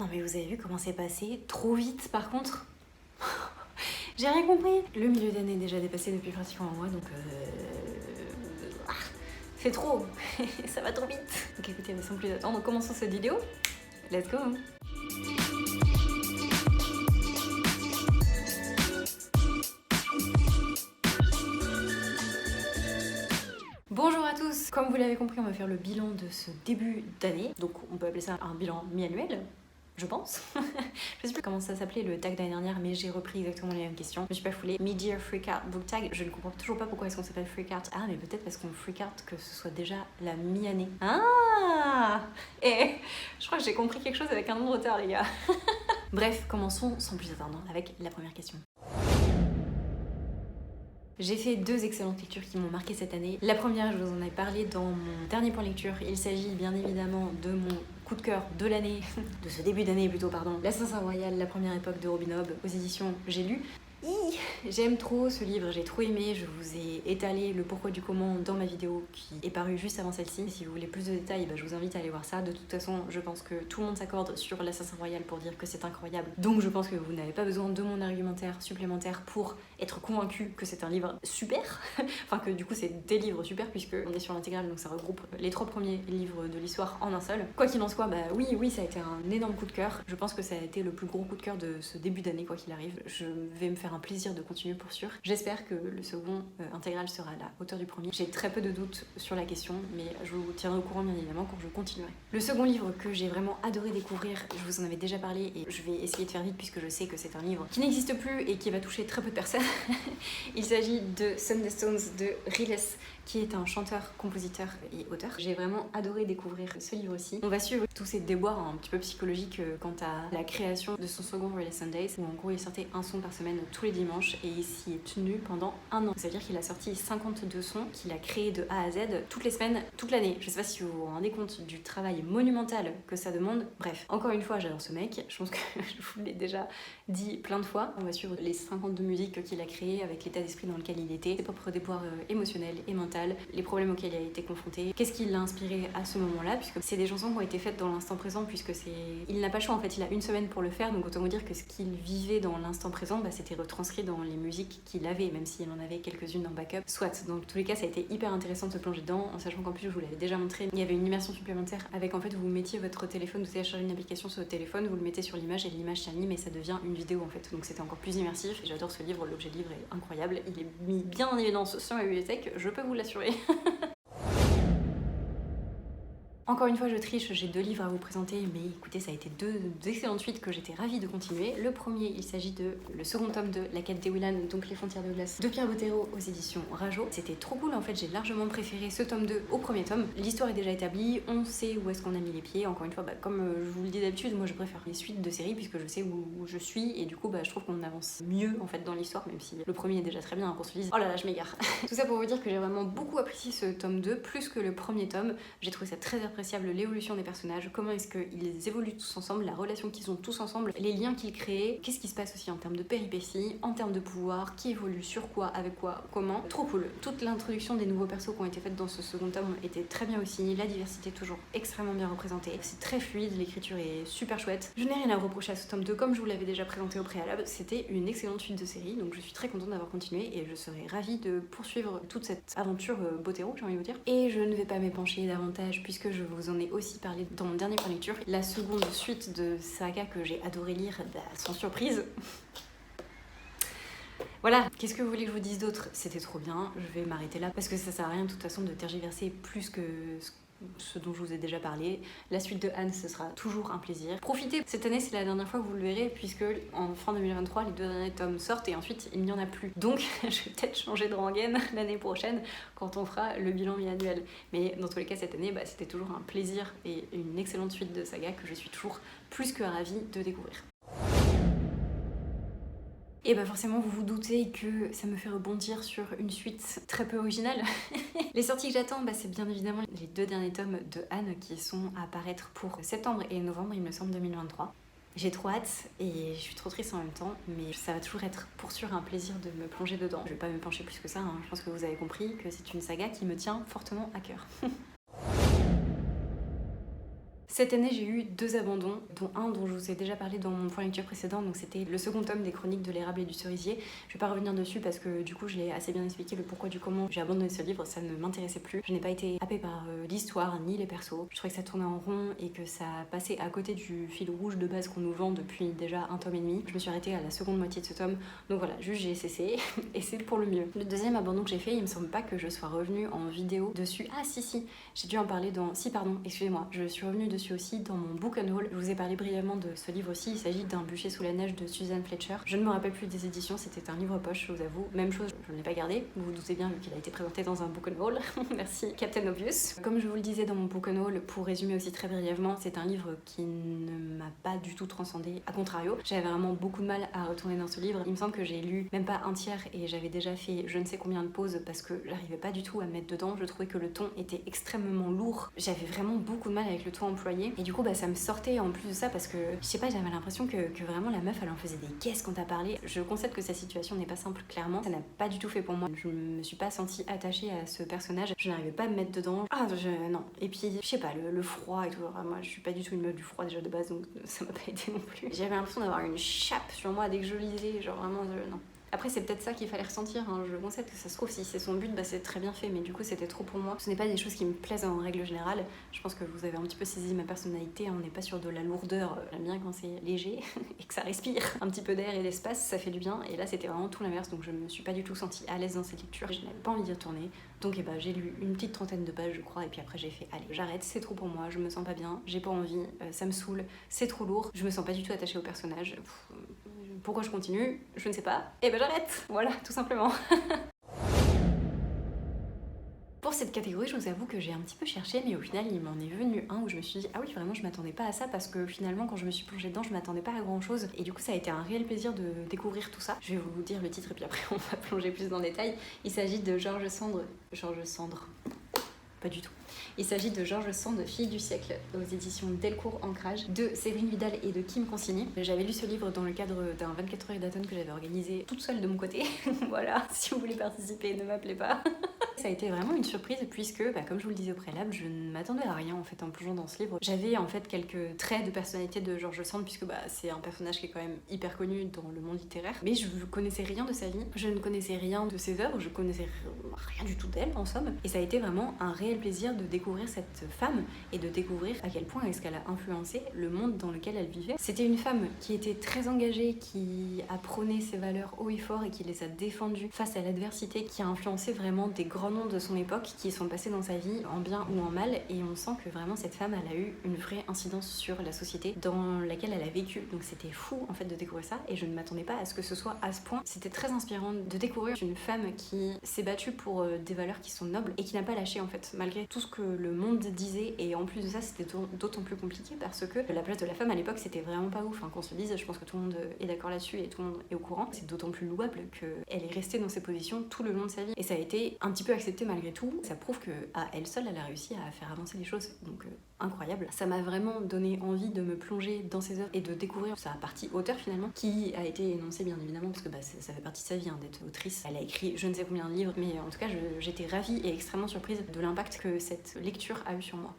Non mais vous avez vu comment c'est passé? Trop vite par contre. J'ai rien compris. Le milieu d'année est déjà dépassé depuis pratiquement un mois donc c'est trop. Ça va trop vite. Donc écoutez, sans plus attendre, commençons cette vidéo. Let's go. Bonjour à tous. Comme vous l'avez compris, on va faire le bilan de ce début d'année. Donc on peut appeler ça un bilan mi-annuel. Je pense. Je sais plus comment ça s'appelait le tag de l'année dernière, mais j'ai repris exactement les mêmes questions. Je me suis pas foulée. Mid-year freak out book tag. Je ne comprends toujours pas pourquoi est-ce qu'on s'appelle freak out. Ah, mais peut-être parce qu'on freak out que ce soit déjà la mi-année. Ah! Et je crois que j'ai compris quelque chose avec un an de retard, les gars. Bref, commençons sans plus attendre avec la première question. J'ai fait deux excellentes lectures qui m'ont marqué cette année. La première, je vous en ai parlé dans mon dernier point lecture. Il s'agit bien évidemment de mon coup de cœur de l'année, de ce début d'année plutôt, pardon. L'Assassin Royal, la première époque de Robin Hobb, aux éditions J'ai lu. J'aime trop ce livre, j'ai trop aimé, je vous ai étalé le pourquoi du comment dans ma vidéo qui est parue juste avant celle-ci. Si vous voulez plus de détails, je vous invite à aller voir ça. De toute façon, je pense que tout le monde s'accorde sur l'Assassin Royal pour dire que c'est incroyable. Donc je pense que vous n'avez pas besoin de mon argumentaire supplémentaire pour être convaincu que c'est un livre super. Enfin que du coup c'est des livres super puisque on est sur l'intégrale, donc ça regroupe les 3 premiers livres de l'histoire en un seul. Quoi qu'il en soit, oui, ça a été un énorme coup de cœur. Je pense que ça a été le plus gros coup de cœur de ce début d'année quoi qu'il arrive. Je vais me faire un plaisir de continuer pour sûr. J'espère que le second intégral sera à la hauteur du premier. J'ai très peu de doutes sur la question, mais je vous tiendrai au courant bien évidemment quand je continuerai. Le second livre que j'ai vraiment adoré découvrir, je vous en avais déjà parlé et je vais essayer de faire vite puisque je sais que c'est un livre qui n'existe plus et qui va toucher très peu de personnes. Il s'agit de Sunday Stones de Riles, qui est un chanteur, compositeur et auteur. J'ai vraiment adoré découvrir ce livre-ci. On va suivre tous ces déboires un petit peu psychologiques quant à la création de son second Riles Sundays, où en gros il sortait un son par semaine tous les dimanches et il s'y est tenu pendant un an. Ça veut dire qu'il a sorti 52 sons qu'il a créés de A à Z toutes les semaines, toute l'année. Je sais pas si vous vous rendez compte du travail monumental que ça demande. Bref, encore une fois, j'adore ce mec. Je pense que je vous l'ai déjà dit plein de fois. On va suivre les 52 musiques qu'il a créées avec l'état d'esprit dans lequel il était, ses propres déboires émotionnels et mentaux, les problèmes auxquels il a été confronté, qu'est-ce qui l'a inspiré à ce moment-là, puisque c'est des chansons qui ont été faites dans l'instant présent, puisque il n'a pas le choix en fait, il a une semaine pour le faire, donc autant vous dire que ce qu'il vivait dans l'instant présent, c'était retranscrit dans les musiques qu'il avait, même s'il en avait quelques-unes en backup. Soit, dans tous les cas, ça a été hyper intéressant de se plonger dedans, en sachant qu'en plus, je vous l'avais déjà montré, il y avait une immersion supplémentaire avec en fait, vous mettiez votre téléphone, vous téléchargez une application sur votre téléphone, vous le mettez sur l'image et l'image s'anime et ça devient une vidéo en fait, donc c'était encore plus immersif. Et j'adore ce livre, l'objet livre est incroyable, il est mis bien en évidence sur ma bibliothèque, je peux vous l'assurer. Encore une fois, je triche, j'ai 2 livres à vous présenter, mais écoutez, ça a été 2 excellentes suites que j'étais ravie de continuer. Le premier, il s'agit de le second tome de La quête des Willan, donc Les frontières de glace, de Pierre Bottero aux éditions Rajo. C'était trop cool, en fait, j'ai largement préféré ce tome 2 au premier tome. L'histoire est déjà établie, on sait où est-ce qu'on a mis les pieds. Encore une fois, comme je vous le dis d'habitude, moi je préfère les suites de séries puisque je sais où je suis et du coup, je trouve qu'on avance mieux en fait dans l'histoire, même si le premier est déjà très bien, qu'on se dise, oh là là, je m'égare. Tout ça pour vous dire que j'ai vraiment beaucoup apprécié ce tome 2, plus que le premier tome. J'ai trouvé ça très appréciable, l'évolution des personnages, comment est-ce qu'ils évoluent tous ensemble, la relation qu'ils ont tous ensemble, les liens qu'ils créent, qu'est-ce qui se passe aussi en termes de péripéties, en termes de pouvoir, qui évolue sur quoi, avec quoi, comment. Trop cool. Toute l'introduction des nouveaux persos qui ont été faites dans ce second tome était très bien aussi, la diversité toujours extrêmement bien représentée, c'est très fluide, l'écriture est super chouette. Je n'ai rien à reprocher à ce tome 2, comme je vous l'avais déjà présenté au préalable, c'était une excellente suite de série, donc je suis très contente d'avoir continué et je serais ravie de poursuivre toute cette aventure Bottero, j'ai envie de vous dire. Et je ne vais pas m'épancher davantage puisque je vous en ai aussi parlé dans mon dernier point lecture. La seconde suite de saga que j'ai adoré lire, sans surprise. Voilà, qu'est-ce que vous voulez que je vous dise d'autre? C'était trop bien, je vais m'arrêter là parce que ça sert à rien de toute façon de tergiverser plus que ce dont je vous ai déjà parlé. La suite de Anne, ce sera toujours un plaisir. Profitez, cette année c'est la dernière fois que vous le verrez puisque en fin 2023 les 2 derniers tomes sortent et ensuite il n'y en a plus. Donc je vais peut-être changer de rengaine l'année prochaine quand on fera le bilan mi-annuel. Mais dans tous les cas cette année c'était toujours un plaisir et une excellente suite de saga que je suis toujours plus que ravie de découvrir. Et forcément vous vous doutez que ça me fait rebondir sur une suite très peu originale. Les sorties que j'attends, c'est bien évidemment les 2 derniers tomes de Anne qui sont à paraître pour septembre et novembre, il me semble, 2023. J'ai trop hâte et je suis trop triste en même temps, mais ça va toujours être pour sûr un plaisir de me plonger dedans. Je vais pas me pencher plus que ça, je pense que vous avez compris que c'est une saga qui me tient fortement à cœur. Cette année, j'ai eu 2 abandons, dont un dont je vous ai déjà parlé dans mon point lecture précédent, donc c'était le second tome des chroniques de l'érable et du cerisier. Je vais pas revenir dessus parce que du coup je l'ai assez bien expliqué le pourquoi du comment j'ai abandonné ce livre, ça ne m'intéressait plus. Je n'ai pas été happée par l'histoire ni les persos. Je trouvais que ça tournait en rond et que ça passait à côté du fil rouge de base qu'on nous vend depuis déjà un tome et demi. Je me suis arrêtée à la seconde moitié de ce tome, donc voilà, juste j'ai cessé et c'est pour le mieux. Le deuxième abandon que j'ai fait, il me semble pas que je sois revenue en vidéo dessus. Ah si, j'ai dû en parler dans... Si pardon, excusez-moi, je suis revenue dessus aussi dans mon book and haul. Je vous ai parlé brièvement de ce livre aussi, il s'agit d'un bûcher sous la neige de Suzanne Fletcher. Je ne me rappelle plus des éditions, c'était un livre poche, je vous avoue. Même chose, je ne l'ai pas gardé, vous vous doutez bien vu qu'il a été présenté dans un book and haul. Merci Captain Obvious. Comme je vous le disais dans mon book and haul, pour résumer aussi très brièvement, c'est un livre qui ne m'a pas du tout transcendé. A contrario, j'avais vraiment beaucoup de mal à retourner dans ce livre. Il me semble que j'ai lu même pas un tiers et j'avais déjà fait je ne sais combien de pauses parce que j'arrivais pas du tout à me mettre dedans. Je trouvais que le ton était extrêmement lourd. J'avais vraiment beaucoup de mal avec le ton employé et du coup ça me sortait en plus de ça parce que je sais pas, j'avais l'impression que vraiment la meuf elle en faisait des caisses quand t'as parlé. Je constate que sa situation n'est pas simple, clairement. Ça n'a pas du tout fait pour moi. Je me suis pas sentie attachée à ce personnage. Je n'arrivais pas à me mettre dedans. Non. Et puis, je sais pas, le froid et tout. Alors, moi, je suis pas du tout une meuf du froid déjà de base, donc ça m'a pas aidé non plus. J'avais l'impression d'avoir une chape sur moi dès que je lisais. Genre vraiment, non. Après, c'est peut-être ça qu'il fallait ressentir, hein. Je constate que ça se trouve, si c'est son but, c'est très bien fait, mais du coup, c'était trop pour moi. Ce n'est pas des choses qui me plaisent en règle générale. Je pense que vous avez un petit peu saisi ma personnalité, hein. On n'est pas sur de la lourdeur. J'aime bien quand c'est léger et que ça respire. Un petit peu d'air et d'espace, ça fait du bien. Et là, c'était vraiment tout l'inverse, donc je me suis pas du tout sentie à l'aise dans cette lecture. Je n'avais pas envie d'y retourner. Donc j'ai lu une petite trentaine de pages, je crois, et puis après j'ai fait allez, j'arrête, c'est trop pour moi, je me sens pas bien, j'ai pas envie, ça me saoule, c'est trop lourd, je me sens pas du tout attachée au personnage. Pourquoi je continue? Je ne sais pas. Et j'arrête. Voilà, tout simplement. Pour cette catégorie, je vous avoue que j'ai un petit peu cherché, mais au final, il m'en est venu un où je me suis dit ah oui, vraiment, je m'attendais pas à ça parce que finalement, quand je me suis plongée dedans, je m'attendais pas à grand chose. Et du coup, ça a été un réel plaisir de découvrir tout ça. Je vais vous dire le titre et puis après, on va plonger plus dans le détail. Il s'agit de George Sand. Pas du tout. Il s'agit de George Sand, Fille du siècle, aux éditions Delcourt Ancrage, de Séverine Vidal et de Kim Consigny. J'avais lu ce livre dans le cadre d'un 24 heures Edaton que j'avais organisé toute seule de mon côté. Voilà, si vous voulez participer, ne m'appelez pas. Ça a été vraiment une surprise puisque, comme je vous le disais au préalable, je ne m'attendais à rien en fait en plongeant dans ce livre. J'avais en fait quelques traits de personnalité de George Sand puisque c'est un personnage qui est quand même hyper connu dans le monde littéraire, mais je ne connaissais rien de sa vie, je ne connaissais rien de ses œuvres, je connaissais rien du tout d'elle en somme. Et ça a été vraiment un réel plaisir de découvrir cette femme et de découvrir à quel point est-ce qu'elle a influencé le monde dans lequel elle vivait. C'était une femme qui était très engagée, qui a prôné ses valeurs haut et fort et qui les a défendues face à l'adversité, qui a influencé vraiment des grands noms de son époque qui sont passés dans sa vie en bien ou en mal, et on sent que vraiment cette femme elle a eu une vraie incidence sur la société dans laquelle elle a vécu. Donc c'était fou en fait de découvrir ça et je ne m'attendais pas à ce que ce soit à ce point. C'était très inspirant de découvrir une femme qui s'est battue pour des valeurs qui sont nobles et qui n'a pas lâché en fait malgré tout ce que le monde disait, et en plus de ça c'était d'autant plus compliqué parce que la place de la femme à l'époque c'était vraiment pas ouf, qu'on se le dise, je pense que tout le monde est d'accord là-dessus et tout le monde est au courant. C'est d'autant plus louable qu'elle est restée dans ces positions tout le long de sa vie et ça a été un petit peu accepté malgré tout. Ça prouve qu'à elle seule elle a réussi à faire avancer les choses, donc incroyable. Ça m'a vraiment donné envie de me plonger dans ses œuvres et de découvrir sa partie auteur finalement, qui a été énoncée bien évidemment parce que ça fait partie de sa vie d'être autrice. Elle a écrit je ne sais combien de livres, mais en tout cas j'étais ravie et extrêmement surprise de l'impact que cette lecture a eu sur moi.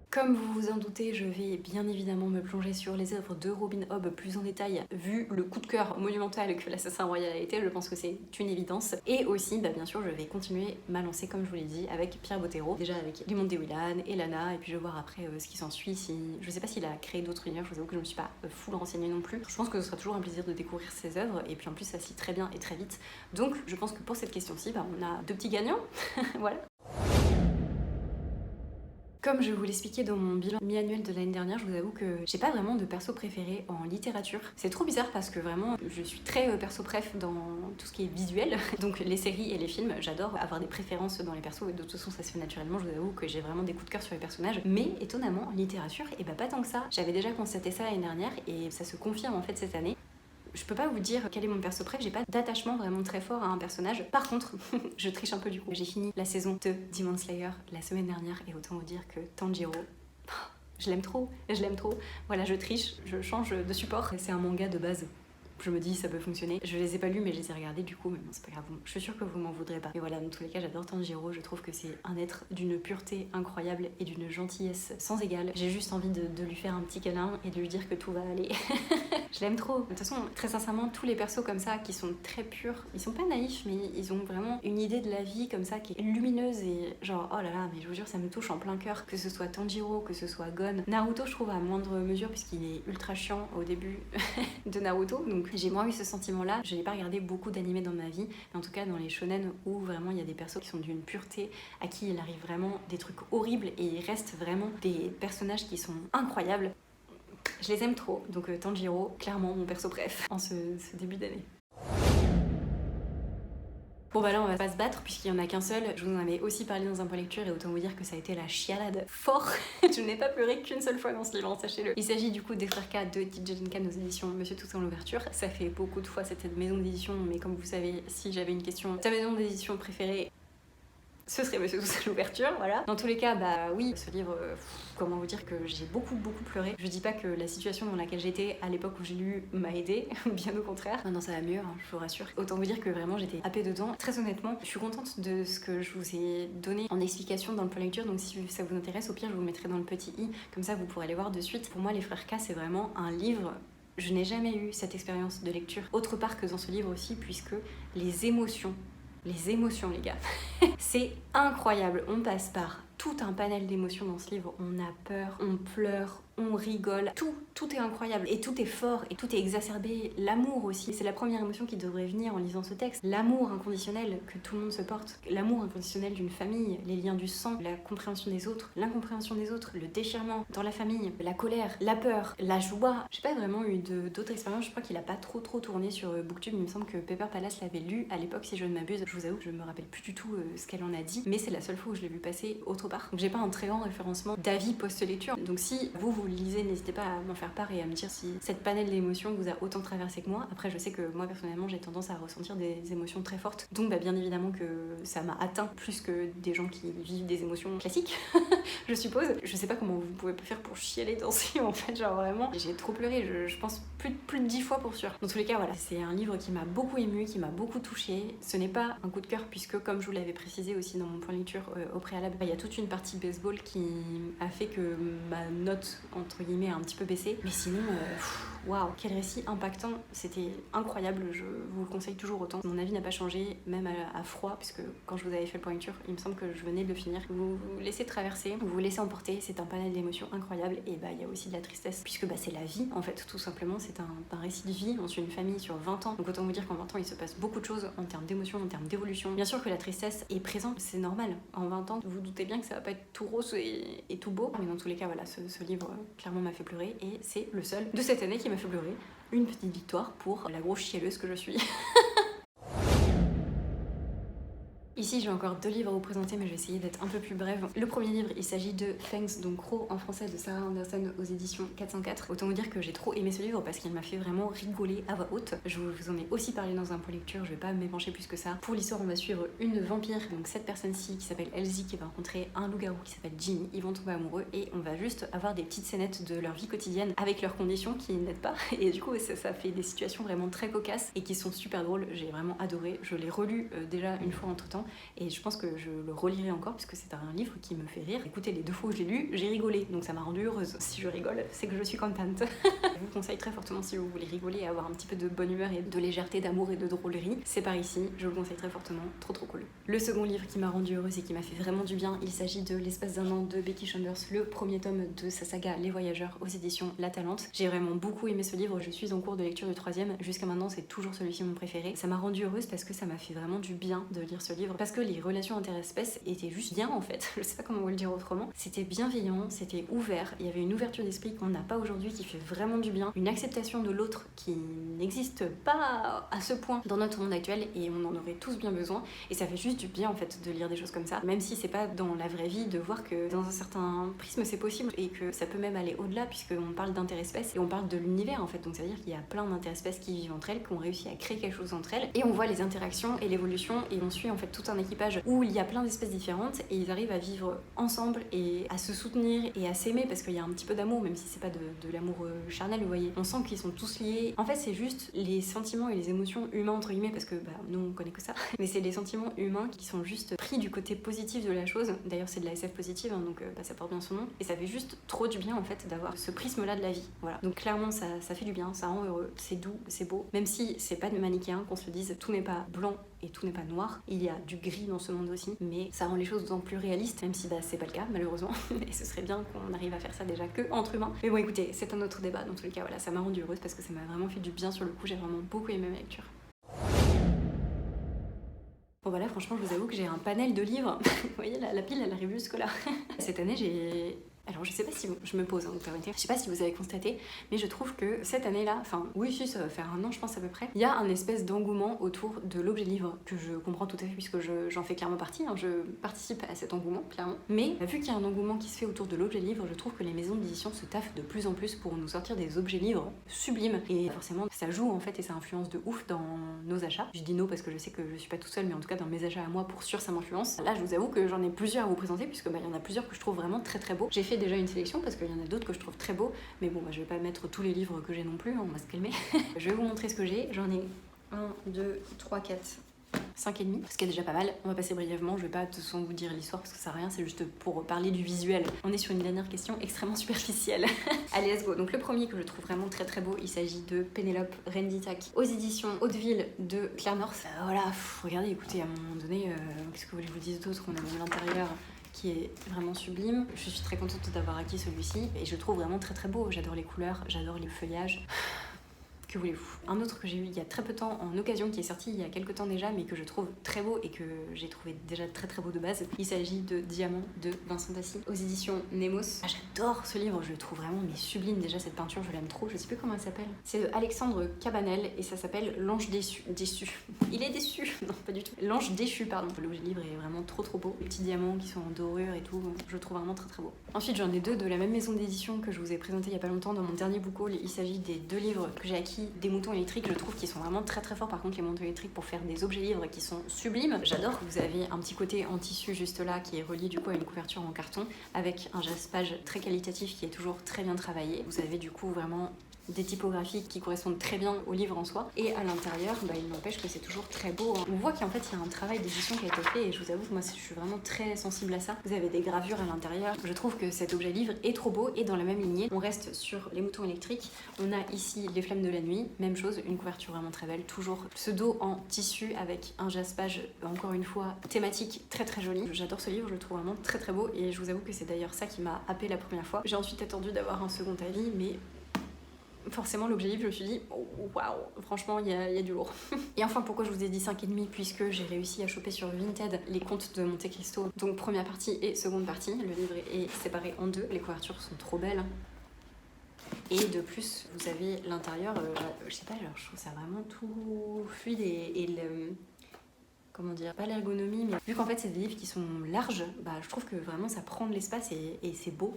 Comme vous vous en doutez, je vais bien évidemment me plonger sur les œuvres de Robin Hobb plus en détail, vu le coup de cœur monumental que l'Assassin Royal a été, je pense que c'est une évidence. Et aussi, bien sûr, je vais continuer ma lancée, comme je vous l'ai dit, avec Pierre Bottero, déjà avec Les Mondes de Willan, Elana, et puis je vais voir après ce qui s'ensuit. Je sais pas s'il a créé d'autres univers, je vous avoue que je me suis pas full renseignée non plus. Je pense que ce sera toujours un plaisir de découvrir ses œuvres, et puis en plus ça se lit très bien et très vite. Donc je pense que pour cette question-ci, on a 2 petits gagnants, voilà. Comme je vous l'expliquais dans mon bilan mi-annuel de l'année dernière, je vous avoue que j'ai pas vraiment de perso préféré en littérature. C'est trop bizarre parce que vraiment, je suis très perso préf dans tout ce qui est visuel. Donc les séries et les films, j'adore avoir des préférences dans les persos et de toute façon ça se fait naturellement. Je vous avoue que j'ai vraiment des coups de cœur sur les personnages. Mais étonnamment, en littérature, pas tant que ça. J'avais déjà constaté ça l'année dernière et ça se confirme en fait cette année. Je peux pas vous dire quel est mon perso préf, j'ai pas d'attachement vraiment très fort à un personnage. Par contre, je triche un peu du coup. J'ai fini la saison 2 Demon Slayer la semaine dernière et autant vous dire que Tanjiro, je l'aime trop. Voilà, je triche, je change de support. C'est un manga de base je me dis ça peut fonctionner. Je les ai pas lus mais je les ai regardés du coup, mais bon c'est pas grave, je suis sûre que vous m'en voudrez pas. Mais voilà, dans tous les cas j'adore Tanjiro, je trouve que c'est un être d'une pureté incroyable et d'une gentillesse sans égale. J'ai juste envie de lui faire un petit câlin et de lui dire que tout va aller. Je l'aime trop. De toute façon, très sincèrement, tous les persos comme ça qui sont très purs, ils sont pas naïfs mais ils ont vraiment une idée de la vie comme ça qui est lumineuse et genre oh là là, mais je vous jure ça me touche en plein cœur, que ce soit Tanjiro, que ce soit Gon. Naruto je trouve à moindre mesure puisqu'il est ultra chiant au début de Naruto, donc j'ai moins eu ce sentiment là. Je n'ai pas regardé beaucoup d'animés dans ma vie, mais en tout cas dans les shonen où vraiment il y a des persos qui sont d'une pureté, à qui il arrive vraiment des trucs horribles et il reste vraiment des personnages qui sont incroyables. Je les aime trop, donc Tanjiro, clairement mon perso préf en ce début d'année. Bon bah là on va pas se battre puisqu'il y en a qu'un seul, je vous en avais aussi parlé dans un point lecture et autant vous dire que ça a été la chialade fort. Je n'ai pas pleuré qu'une seule fois dans ce livre, sachez-le. Il s'agit du coup des frères K de TJ K aux éditions Monsieur Toussaint l'ouverture. Ça fait beaucoup de fois cette maison d'édition, mais comme vous savez, si j'avais une question, ta maison d'édition préférée, ce serait Monsieur Toussaint l'ouverture, voilà. Dans tous les cas, bah oui, ce livre, comment vous dire que j'ai beaucoup pleuré. Je dis pas que la situation dans laquelle j'étais à l'époque où j'ai lu m'a aidée, bien au contraire. Maintenant ça va mieux, hein, je vous rassure. Autant vous dire que vraiment j'étais happée dedans. Très honnêtement, je suis contente de ce que je vous ai donné en explication dans le point lecture, donc si ça vous intéresse, au pire je vous le mettrai dans le petit i, comme ça vous pourrez aller voir de suite. Pour moi, Les Frères K, c'est vraiment un livre. Je n'ai jamais eu cette expérience de lecture autre part que dans ce livre aussi, puisque les émotions, les gars, c'est incroyable. On passe par tout un panel d'émotions dans ce livre. On a peur, on pleure, on rigole. Tout est incroyable et tout est fort et tout est exacerbé. L'amour aussi, c'est la première émotion qui devrait venir en lisant ce texte. L'amour inconditionnel que tout le monde se porte, l'amour inconditionnel d'une famille, les liens du sang, la compréhension des autres, l'incompréhension des autres, le déchirement dans la famille, la colère, la peur, la joie. J'ai pas vraiment eu d'autres expériences. Je crois qu'il a pas trop tourné sur Booktube. Il me semble que Pepper Palace l'avait lu à l'époque, si je ne m'abuse. Je vous avoue que je me rappelle plus du tout ce qu'elle en a dit, mais c'est la seule fois où je l'ai vu passer autre part. Donc j'ai pas un très grand référencement d'avis post-lecture. Donc si vous lisez, n'hésitez pas à m'en faire part et à me dire si cette panel d'émotions vous a autant traversé que moi. Après je sais que moi personnellement j'ai tendance à ressentir des émotions très fortes, donc bah, bien évidemment que ça m'a atteint plus que des gens qui vivent des émotions classiques. Je suppose. Je sais pas comment vous pouvez faire pour chialer dans ce livre en fait, genre vraiment j'ai trop pleuré, je pense plus de 10 fois pour sûr. Dans tous les cas voilà, c'est un livre qui m'a beaucoup ému, qui m'a beaucoup touchée. Ce n'est pas un coup de cœur puisque comme je vous l'avais précisé aussi dans mon point de lecture au préalable, il y a toute une partie baseball qui a fait que ma note entre guillemets a un petit peu baissé, mais sinon waouh, quel récit impactant, c'était incroyable, je vous le conseille toujours autant. Mon avis n'a pas changé, même à froid, puisque quand je vous avais fait le point de lecture, il me semble que je venais de le finir. Vous vous laissez traverser, vous vous laissez emporter, c'est un panel d'émotions incroyable, et bah il y a aussi de la tristesse, puisque bah c'est la vie en fait, tout simplement, c'est un récit de vie. On suit une famille sur 20 ans, donc autant vous dire qu'en 20 ans il se passe beaucoup de choses en termes d'émotions, en termes d'évolution. Bien sûr que la tristesse est présente, c'est normal, en 20 ans, vous doutez bien que ça va pas être tout rose et tout beau, mais dans tous les cas voilà, ce livre clairement m'a fait pleurer, et c'est le seul de cette année qui m'a fait pleurer. Une petite victoire pour la grosse chialeuse que je suis. Ici j'ai encore 2 livres à vous présenter, mais je vais essayer d'être un peu plus brève. Le premier livre, il s'agit de Fangs, donc Croc en français, de Sarah Anderson aux éditions 404. Autant vous dire que j'ai trop aimé ce livre parce qu'il m'a fait vraiment rigoler à voix haute. Je vous en ai aussi parlé dans un point lecture, je vais pas m'épancher plus que ça. Pour l'histoire, on va suivre une vampire, donc cette personne-ci qui s'appelle Elsie, qui va rencontrer un loup-garou qui s'appelle Jimmy. Ils vont tomber amoureux et on va juste avoir des petites scénettes de leur vie quotidienne avec leurs conditions qui n'aident pas. Et du coup, ça fait des situations vraiment très cocasses et qui sont super drôles. J'ai vraiment adoré. Je l'ai relu déjà une fois entre temps. Et je pense que je le relirai encore puisque c'est un livre qui me fait rire. Écoutez, les 2 fois où je l'ai lu, j'ai rigolé, donc ça m'a rendue heureuse. Si je rigole, c'est que je suis contente. Je vous conseille très fortement, si vous voulez rigoler et avoir un petit peu de bonne humeur et de légèreté, d'amour et de drôlerie, c'est par ici, je vous le conseille très fortement, trop cool. Le second livre qui m'a rendue heureuse et qui m'a fait vraiment du bien, il s'agit de L'espace d'un an de Becky Chambers, le premier tome de sa saga Les Voyageurs aux éditions La Talente. J'ai vraiment beaucoup aimé ce livre, je suis en cours de lecture du 3e, jusqu'à maintenant c'est toujours celui-ci mon préféré. Ça m'a rendue heureuse parce que ça m'a fait vraiment du bien de lire ce livre, parce que les relations interespèces étaient juste bien en fait, je sais pas comment vous le dire autrement. C'était bienveillant, c'était ouvert, il y avait une ouverture d'esprit qu'on n'a pas aujourd'hui qui fait vraiment du bien, une acceptation de l'autre qui n'existe pas à ce point dans notre monde actuel et on en aurait tous bien besoin, et ça fait juste du bien en fait de lire des choses comme ça, même si c'est pas dans la vraie vie, de voir que dans un certain prisme c'est possible et que ça peut même aller au-delà puisqu'on parle d'interespèces et on parle de l'univers en fait, donc ça veut dire qu'il y a plein d'interespèces qui vivent entre elles, qui ont réussi à créer quelque chose entre elles, et on voit les interactions et l'évolution et on suit en fait tout tout un équipage où il y a plein d'espèces différentes et ils arrivent à vivre ensemble et à se soutenir et à s'aimer parce qu'il y a un petit peu d'amour, même si c'est pas de l'amour charnel, vous voyez. On sent qu'ils sont tous liés. En fait, c'est juste les sentiments et les émotions humains, entre guillemets, parce que nous on connaît que ça, mais c'est les sentiments humains qui sont juste pris du côté positif de la chose. D'ailleurs, c'est de la SF positive, hein, donc ça porte bien son nom. Et ça fait juste trop du bien en fait d'avoir ce prisme-là de la vie. Voilà. Donc clairement, ça fait du bien, ça rend heureux, c'est doux, c'est beau. Même si c'est pas de manichéen, qu'on se le dise, tout n'est pas blanc et tout n'est pas noir. Il y a du gris dans ce monde aussi, mais ça rend les choses d'autant plus réalistes, même si c'est pas le cas malheureusement. Et ce serait bien qu'on arrive à faire ça déjà que entre humains. Mais bon, écoutez, c'est un autre débat. Dans tous les cas, voilà, ça m'a rendue heureuse parce que ça m'a vraiment fait du bien sur le coup. J'ai vraiment beaucoup aimé ma lecture. Bon bah là franchement je vous avoue que j'ai un panel de livres. Vous voyez la pile elle arrive jusque là. Cette année j'ai... Alors je sais pas si je me pose, hein, vous permettez. Je sais pas si vous avez constaté, mais je trouve que cette année-là, enfin oui si ça va faire un an je pense à peu près, il y a un espèce d'engouement autour de l'objet livre que je comprends tout à fait puisque j'en fais clairement partie, hein, je participe à cet engouement clairement. Mais vu qu'il y a un engouement qui se fait autour de l'objet livre, je trouve que les maisons d'édition se taffent de plus en plus pour nous sortir des objets livres sublimes et forcément ça joue en fait et ça influence de ouf dans nos achats. Je dis nos parce que je sais que je suis pas toute seule, mais en tout cas dans mes achats à moi pour sûr ça m'influence. Là je vous avoue que j'en ai plusieurs à vous présenter puisque il y en a plusieurs que je trouve vraiment très très beaux. J'ai fait déjà une sélection parce qu'il y en a d'autres que je trouve très beaux, mais bon je vais pas mettre tous les livres que j'ai non plus, on va se calmer. Je vais vous montrer ce que j'ai, j'en ai 1, 2, 3, 4, 5 et demi, ce qui est déjà pas mal. On va passer brièvement, je vais pas de toute façon vous dire l'histoire parce que ça sert à rien, c'est juste pour parler du visuel. On est sur une dernière question extrêmement superficielle. Allez, let's go. Donc le premier que je trouve vraiment très très beau, il s'agit de Pénélope Renditak aux éditions Hauteville de Claire North. Voilà, regardez, écoutez, à un moment donné, qu'est-ce que vous voulez que je vous dise d'autre? On a même l'intérieur qui est vraiment sublime. Je suis très contente d'avoir acquis celui-ci et je le trouve vraiment très très beau. J'adore les couleurs, j'adore les feuillages. Que voulez-vous? Un autre que j'ai eu il y a très peu de temps en occasion, qui est sorti il y a quelques temps déjà, mais que je trouve très beau et que j'ai trouvé déjà très très beau de base. Il s'agit de Diamant de Vincent Tassi aux éditions Nemos. Ah, j'adore ce livre, je le trouve vraiment mais sublime. Déjà cette peinture, je l'aime trop. Je sais plus comment elle s'appelle. C'est de Alexandre Cabanel et ça s'appelle L'Ange déçu. Il est déçu. Non, pas du tout. L'Ange déchu, pardon. L'objet livre est vraiment trop trop beau. Les petits diamants qui sont en dorure et tout, je le trouve vraiment très très beau. Ensuite, j'en ai deux de la même maison d'édition que je vous ai présenté il y a pas longtemps dans mon dernier book haul. Il s'agit des deux livres que j'ai acquis, des moutons électriques. Je trouve qu'ils sont vraiment très très forts par contre les moutons électriques pour faire des objets livres qui sont sublimes. J'adore que vous avez un petit côté en tissu juste là qui est relié du coup à une couverture en carton avec un jaspage très qualitatif qui est toujours très bien travaillé. Vous avez du coup vraiment des typographies qui correspondent très bien au livre en soi et à l'intérieur il n'empêche que c'est toujours très beau. On voit qu'en fait il y a un travail d'édition qui a été fait et je vous avoue que moi je suis vraiment très sensible à ça. Vous avez des gravures à l'intérieur, je trouve que cet objet livre est trop beau et dans la même lignée on reste sur les moutons électriques. On a ici les flammes de la nuit, même chose, une couverture vraiment très belle, toujours ce dos en tissu avec un jaspage encore une fois thématique très très joli. J'adore ce livre, je le trouve vraiment très très beau et je vous avoue que c'est d'ailleurs ça qui m'a happé la première fois. J'ai ensuite attendu d'avoir un second avis mais forcément l'objet livre je me suis dit waouh, franchement il y a du lourd. Et enfin pourquoi je vous ai dit 5,5, puisque j'ai réussi à choper sur Vinted les contes de Monte Cristo, donc première partie et seconde partie. Le livre est séparé en deux, les couvertures sont trop belles. Et de plus vous avez l'intérieur, je sais pas, genre, je trouve ça vraiment tout fluide et comment dire, pas l'ergonomie, mais vu qu'en fait c'est des livres qui sont larges, je trouve que vraiment ça prend de l'espace et c'est beau,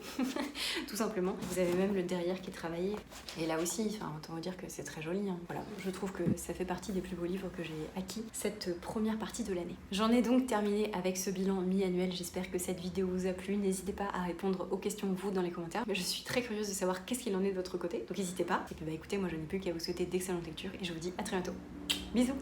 tout simplement. Vous avez même le derrière qui est travaillé, et là aussi, autant vous dire que c'est très joli, hein. Voilà, je trouve que ça fait partie des plus beaux livres que j'ai acquis cette première partie de l'année. J'en ai donc terminé avec ce bilan mi-annuel, j'espère que cette vidéo vous a plu, n'hésitez pas à répondre aux questions vous dans les commentaires, mais je suis très curieuse de savoir qu'est-ce qu'il en est de votre côté, donc n'hésitez pas, et puis écoutez, moi je n'ai plus qu'à vous souhaiter d'excellentes lectures, et je vous dis à très bientôt. Bisous.